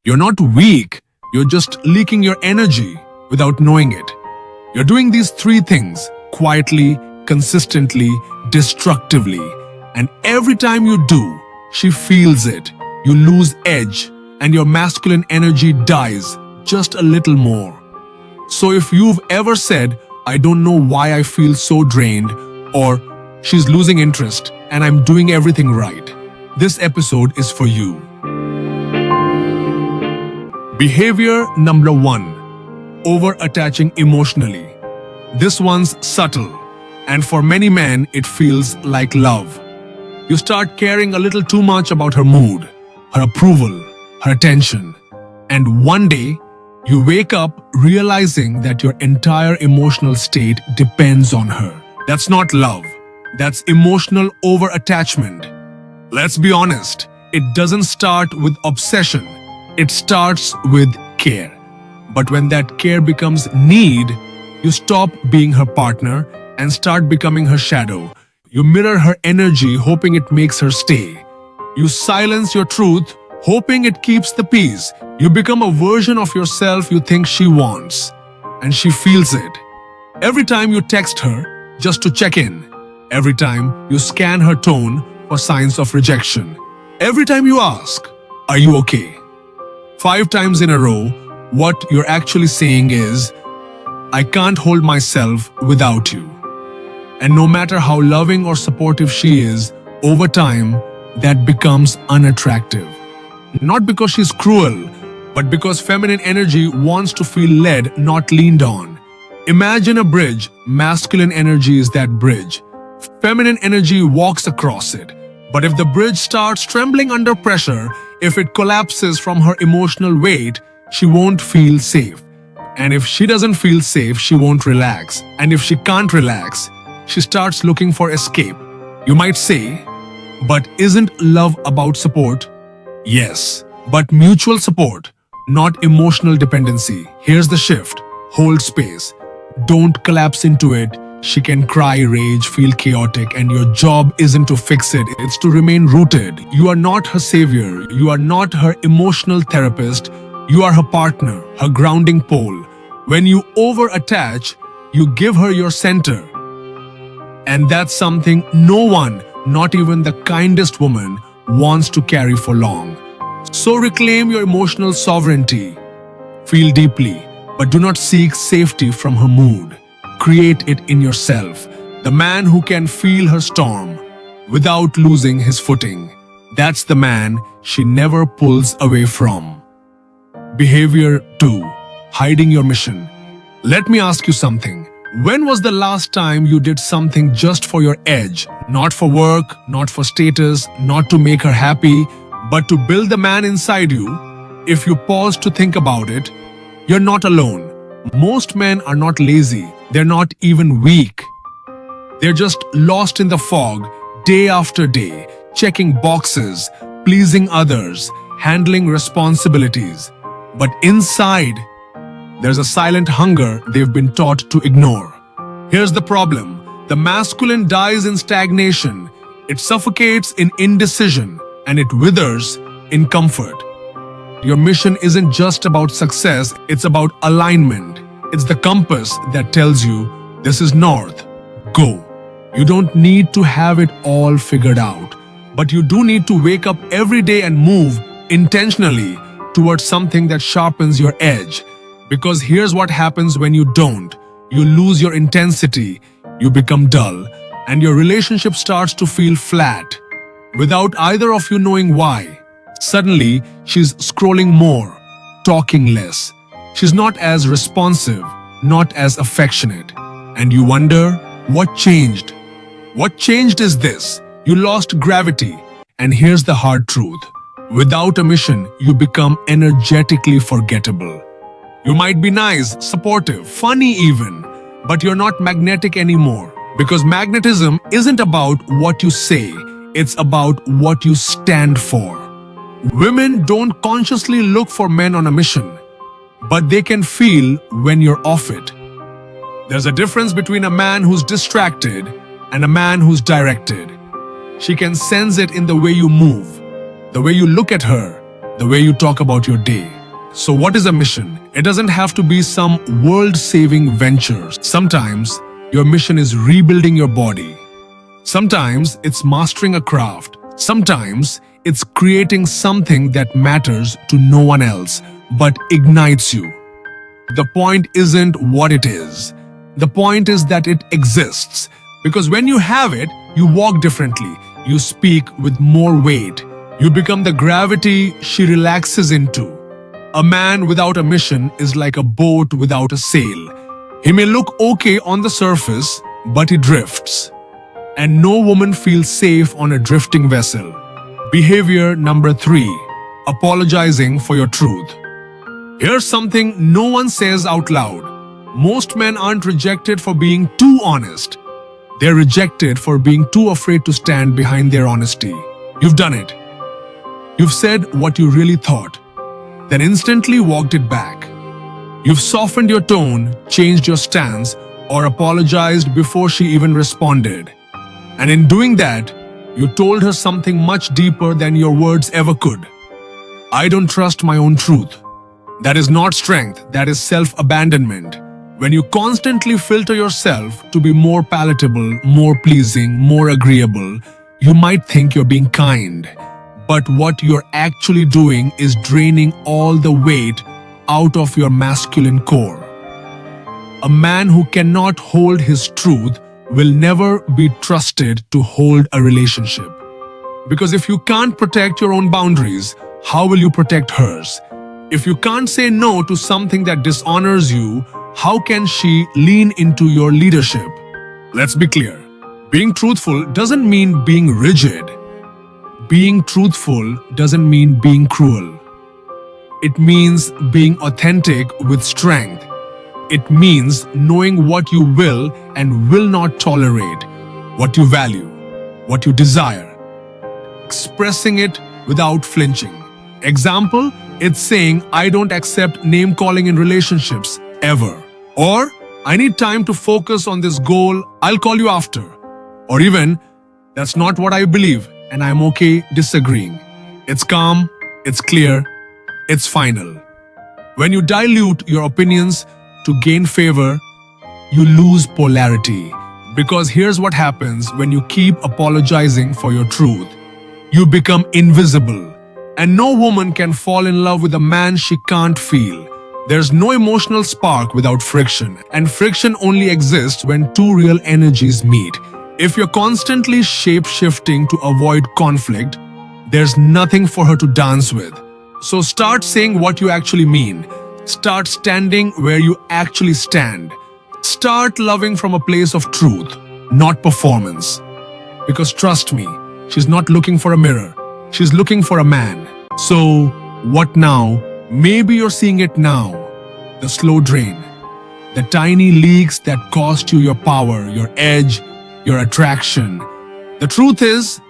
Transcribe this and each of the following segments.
You're not weak, you're just leaking your energy without knowing it. You're doing these three things quietly, consistently, destructively. And every time you do, she feels it. You lose edge and your masculine energy dies just a little more. So if you've ever said, I don't know why I feel so drained, or she's losing interest and I'm doing everything right, this episode is for you. Behavior number 1. Over-attaching emotionally. This one's subtle, and for many men it feels like love. You start caring a little too much about her mood, her approval, her attention, and one day you wake up realizing that your entire emotional state depends on her. That's not love. That's emotional over-attachment. Let's be honest, it doesn't start with obsession. It starts with care. But when that care becomes need, you stop being her partner and start becoming her shadow. You mirror her energy, hoping it makes her stay. You silence your truth, hoping it keeps the peace. You become a version of yourself you think she wants, and she feels it. Every time you text her just to check in, every time you scan her tone for signs of rejection, every time you ask, are you okay? 5 times in a row, what you're actually saying is, I can't hold myself without you. And no matter how loving or supportive she is, over time, that becomes unattractive. Not because she's cruel, but because feminine energy wants to feel led, not leaned on. Imagine a bridge. Masculine energy is that bridge. Feminine energy walks across it. But if the bridge starts trembling under pressure, if it collapses from her emotional weight, she won't feel safe. And if she doesn't feel safe, she won't relax. And if she can't relax, she starts looking for escape. You might say, but isn't love about support? Yes, but mutual support, not emotional dependency. Here's the shift. Hold space. Don't collapse into it. She can cry, rage, feel chaotic, and your job isn't to fix it, it's to remain rooted. You are not her savior. You are not her emotional therapist. You are her partner, her grounding pole. When you over-attach, you give her your center. And that's something no one, not even the kindest woman, wants to carry for long. So reclaim your emotional sovereignty. Feel deeply, but do not seek safety from her mood. Create it in yourself. The man who can feel her storm without losing his footing. That's the man she never pulls away from. Behavior 2. Hiding your mission. Let me ask you something. When was the last time you did something just for your edge? Not for work, not for status, not to make her happy, but to build the man inside you? If you pause to think about it, you're not alone. Most men are not lazy. They're not even weak. They're just lost in the fog, day after day, checking boxes, pleasing others, handling responsibilities. But inside, there's a silent hunger they've been taught to ignore. Here's the problem. The masculine dies in stagnation. It suffocates in indecision, and it withers in comfort. Your mission isn't just about success, it's about alignment. It's the compass that tells you, this is north, go. You don't need to have it all figured out, but you do need to wake up every day and move intentionally towards something that sharpens your edge. Because here's what happens when you don't. You lose your intensity, you become dull, and your relationship starts to feel flat, without either of you knowing why. Suddenly, she's scrolling more, talking less. She's not as responsive, not as affectionate. And you wonder, what changed? What changed is this. You lost gravity. And here's the hard truth. Without a mission, you become energetically forgettable. You might be nice, supportive, funny even, but you're not magnetic anymore. Because magnetism isn't about what you say, it's about what you stand for. Women don't consciously look for men on a mission, but they can feel when you're off it. There's a difference between a man who's distracted and a man who's directed. She can sense it in the way you move, the way you look at her, the way you talk about your day. So what is a mission? It doesn't have to be some world-saving venture. Sometimes your mission is rebuilding your body. Sometimes it's mastering a craft. Sometimes it's creating something that matters to no one else but ignites you. The point isn't what it is. The point is that it exists. Because when you have it, you walk differently. You speak with more weight. You become the gravity she relaxes into. A man without a mission is like a boat without a sail. He may look okay on the surface, but he drifts. And no woman feels safe on a drifting vessel. Behavior number 3, apologizing for your truth. Here's something no one says out loud. Most men aren't rejected for being too honest. They're rejected for being too afraid to stand behind their honesty. You've done it. You've said what you really thought, then instantly walked it back. You've softened your tone, changed your stance, or apologized before she even responded. And in doing that, you told her something much deeper than your words ever could. I don't trust my own truth. That is not strength, that is self-abandonment. When you constantly filter yourself to be more palatable, more pleasing, more agreeable, you might think you're being kind. But what you're actually doing is draining all the weight out of your masculine core. A man who cannot hold his truth will never be trusted to hold a relationship. Because if you can't protect your own boundaries, how will you protect hers? If you can't say no to something that dishonors you, how can she lean into your leadership? Let's be clear. Being truthful doesn't mean being rigid. Being truthful doesn't mean being cruel. It means being authentic with strength. It means knowing what you will and will not tolerate, what you value, what you desire. Expressing it without flinching. Example, it's saying, I don't accept name-calling in relationships, ever. Or, I need time to focus on this goal, I'll call you after. Or even, that's not what I believe, and I'm okay disagreeing. It's calm, it's clear, it's final. When you dilute your opinions to gain favor, you lose polarity. Because here's what happens when you keep apologizing for your truth. You become invisible. And no woman can fall in love with a man she can't feel. There's no emotional spark without friction, and friction only exists when two real energies meet. If you're constantly shape-shifting to avoid conflict, there's nothing for her to dance with. So start saying what you actually mean. Start standing where you actually stand. Start loving from a place of truth, not performance. Because trust me, she's not looking for a mirror. She's looking for a man. So, what now? Maybe you're seeing it now. The slow drain. The tiny leaks that cost you your power, your edge, your attraction. The truth is,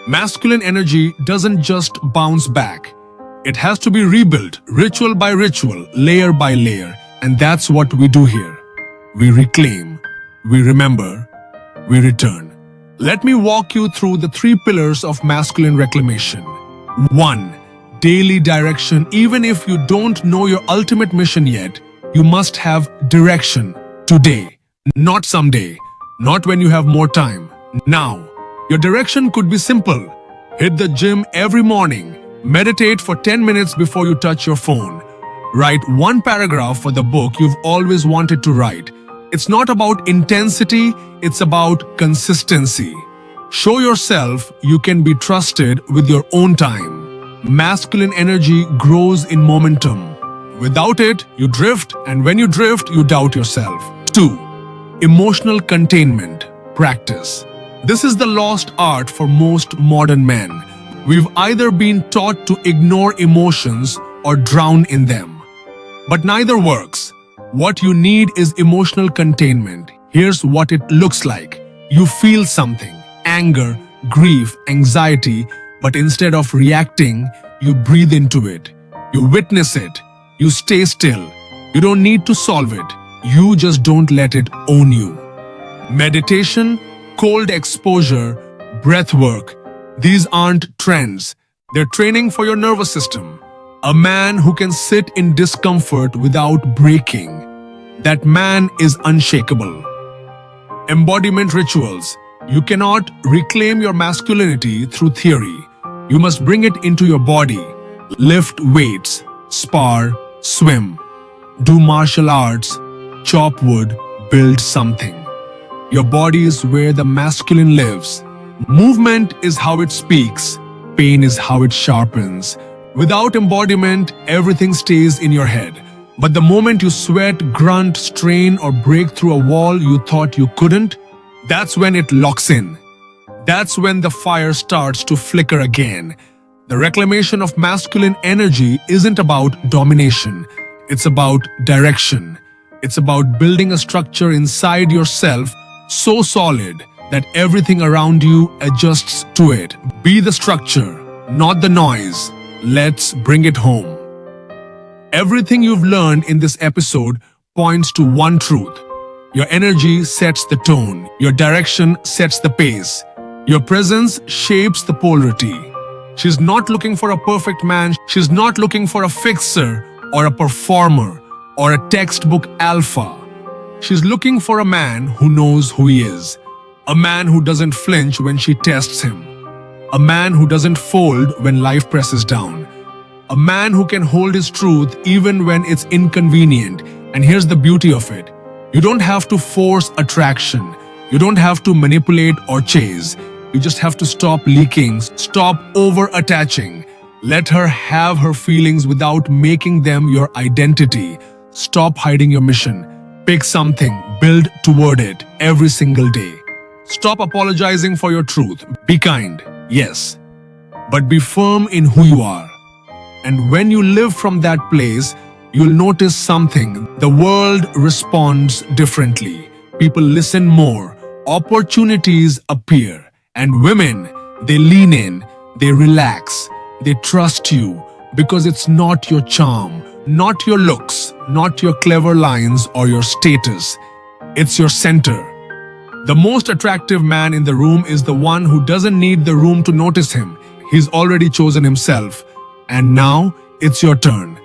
masculine energy doesn't just bounce back. It has to be rebuilt, ritual by ritual, layer by layer. And that's what we do here. We reclaim, we remember, we return. Let me walk you through the 3 pillars of masculine reclamation. 1. Daily direction. Even if you don't know your ultimate mission yet, you must have direction today, not someday, not when you have more time. Now, your direction could be simple. Hit the gym every morning. Meditate for 10 minutes before you touch your phone. Write 1 paragraph for the book you've always wanted to write. It's not about intensity, it's about consistency. Show yourself you can be trusted with your own time. Masculine energy grows in momentum. Without it, you drift, and when you drift, you doubt yourself. 2. Emotional containment. Practice. This is the lost art for most modern men. We've either been taught to ignore emotions or drown in them. But neither works. What you need is emotional containment. Here's what it looks like. You feel something, anger, grief, anxiety, but instead of reacting, you breathe into it. You witness it. You stay still. You don't need to solve it. You just don't let it own you. Meditation, cold exposure, breath work. These aren't trends. They're training for your nervous system. A man who can sit in discomfort without breaking. That man is unshakable. Embodiment rituals. You cannot reclaim your masculinity through theory. You must bring it into your body. Lift weights, spar, swim, do martial arts, chop wood, build something. Your body is where the masculine lives. Movement is how it speaks. Pain is how it sharpens. Without embodiment, everything stays in your head. But the moment you sweat, grunt, strain, or break through a wall you thought you couldn't, that's when it locks in. That's when the fire starts to flicker again. The reclamation of masculine energy isn't about domination. It's about direction. It's about building a structure inside yourself so solid that everything around you adjusts to it. Be the structure, not the noise. Let's bring it home. Everything you've learned in this episode points to one truth. Your energy sets the tone. Your direction sets the pace. Your presence shapes the polarity. She's not looking for a perfect man. She's not looking for a fixer or a performer or a textbook alpha. She's looking for a man who knows who he is. A man who doesn't flinch when she tests him. A man who doesn't fold when life presses down. A man who can hold his truth even when it's inconvenient. And here's the beauty of it. You don't have to force attraction. You don't have to manipulate or chase. You just have to stop leaking, stop over-attaching. Let her have her feelings without making them your identity. Stop hiding your mission. Pick something, build toward it every single day. Stop apologizing for your truth. Be kind, yes, but be firm in who you are. And when you live from that place, you'll notice something. The world responds differently. People listen more. Opportunities appear. And women, they lean in, they relax, they trust you because it's not your charm, not your looks, not your clever lines or your status. It's your center. The most attractive man in the room is the one who doesn't need the room to notice him. He's already chosen himself. And now it's your turn.